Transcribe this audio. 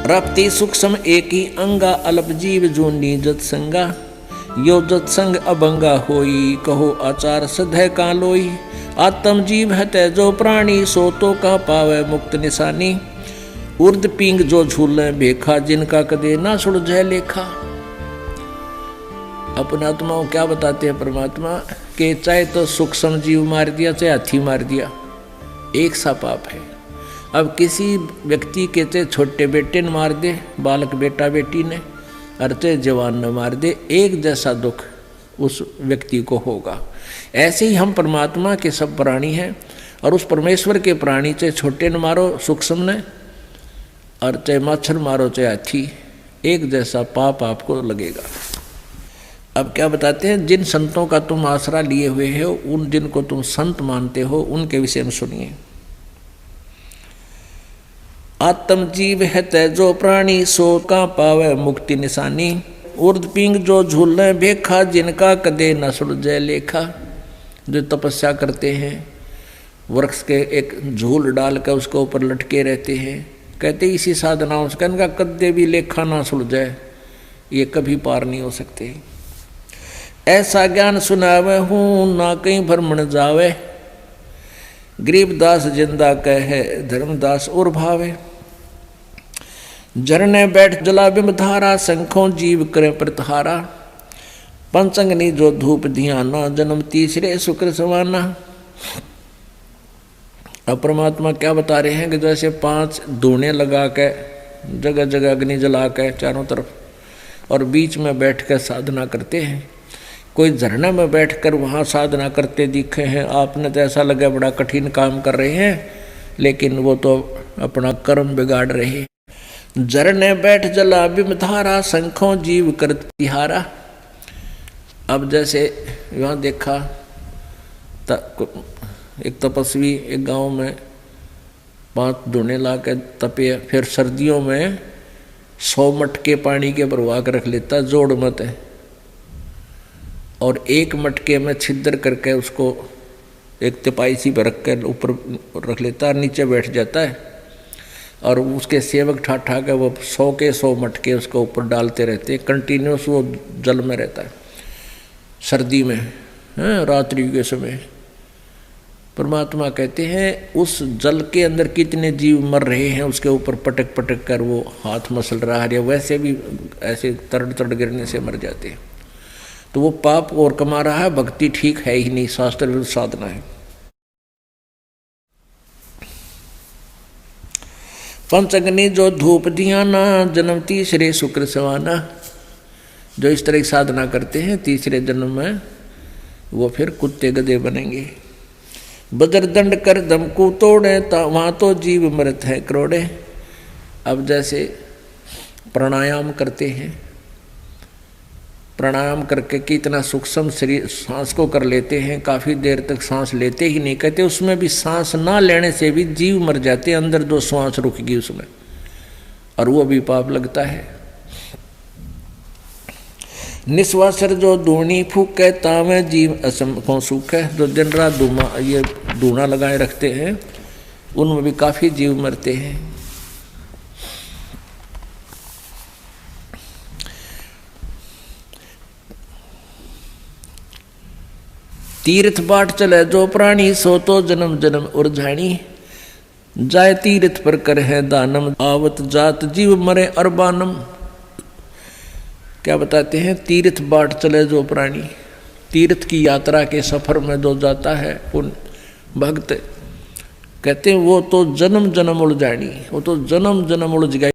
रपति सूक्ष्म एक ही अंगा अल्प जीव जोनी जत संगा यो जत संग अभंगा होई कहो आचार सधय का लोई आत्म जीव है तै जो प्राणी सो तो का पावे मुक्त निशानी उर्द पिंग जो झूले भेखा जिनका कदे ना सुलझे लेखा। अपने आत्मा को क्या बताते हैं परमात्मा के चाहे तो सूक्ष्म जीव मार दिया चाहे हाथी मार दिया एक सा पाप है। अब किसी व्यक्ति के चाहे छोटे बेटे ने मार दे बालक बेटा बेटी ने और चाहे जवान ने मार दे एक जैसा दुख उस व्यक्ति को होगा। ऐसे ही हम परमात्मा के सब प्राणी हैं और उस परमेश्वर के प्राणी चाहे छोटे ने मारो सूक्ष्म ने और चाहे मच्छर मारो चाहे हाथी एक जैसा पाप आपको लगेगा। अब क्या बताते हैं जिन संतों का तुम आसरा लिए हुए हो उन जिनको तुम संत मानते हो उनके विषय में सुनिए। आत्म जीव है तै जो प्राणी सो का पावे मुक्ति निशानी उर्द पिंग जो झूले भेखा जिनका कदे न सुलझे लेखा। जो तपस्या करते हैं वृक्ष के एक झूल डाल कर उसके ऊपर लटके रहते हैं कहते इसी साधनाओं से इनका कदे भी लेखा ना सुलझे ये कभी पार नहीं हो सकते। ऐसा ज्ञान सुनावे हूँ ना कहीं भ्रमण जावे गरीबदास जिंदा कहे धर्मदास और भावे झरने बैठ जला बिम धारा शंखों जीव करे प्रतहारा पंचंगनी जो धूप धियाना जन्म तीसरे शुक्र समाना। अब परमात्मा क्या बता रहे हैं कि जैसे 5 धूने लगा के जगह जगह अग्नि जला के चारों तरफ और बीच में बैठ कर साधना करते हैं। कोई झरने में बैठकर वहाँ साधना करते दिखे हैं आपने तो ऐसा लगा बड़ा कठिन काम कर रहे हैं लेकिन वो तो अपना कर्म बिगाड़ रहे। झरने बैठ जला बिम धारा शंखों जीव कर तिहारा। अब जैसे यहाँ देखा एक तपस्वी एक गांव में 5 धुने ला के तपे फिर सर्दियों में 100 मटके पानी के भरवा कर रख लेता जोड़ मत है और एक मटके में छिद्र करके उसको एक तिपाई सी पर रख कर ऊपर रख लेता है नीचे बैठ जाता है और उसके सेवक ठा के वो 100 के 100 मटके उसके ऊपर डालते रहते कंटिन्यूस वो जल में रहता है सर्दी में रात्रि के समय। परमात्मा कहते हैं उस जल के अंदर कितने जीव मर रहे हैं उसके ऊपर पटक पटक कर वो हाथ मसल रहा है वैसे भी ऐसे तड़ गिरने से मर जाते हैं। तो वो पाप और कमा रहा है भक्ति ठीक है ही नहीं शास्त्र विरुद्ध साधना है। पंचअग्नि जो धूप धियाना जन्म तीसरे शुक्र सवाना। जो इस तरह की साधना करते हैं तीसरे जन्म में वो फिर कुत्ते गधे बनेंगे। बज्रदंड कर दमकू तोड़े वहाँ तो जीव मृत है करोड़े। अब जैसे प्राणायाम करते हैं प्राणायाम करके कितना सूक्ष्म शरीर सांस को कर लेते हैं काफ़ी देर तक सांस लेते ही नहीं कहते उसमें भी सांस ना लेने से भी जीव मर जाते हैं अंदर जो सांस रुकेगी उसमें और वो भी पाप लगता है। निश्वासर जो धूनी फूके तावे जीव असम को सूख है। जो दिन रात ये धूना लगाए रखते हैं उनमें भी काफ़ी जीव मरते हैं। तीर्थ बाट चले जो प्राणी सो तो जन्म जन्म उर्झाणी जाय तीर्थ पर कर है दानम आवत जात जीव मरे अरबानम। क्या बताते हैं तीर्थ बाट चले जो प्राणी तीर्थ की यात्रा के सफर में जो जाता है उन भक्त कहते हैं वो तो जन्म जन्म उलझानी वो तो जन्म जन्म उलझ गए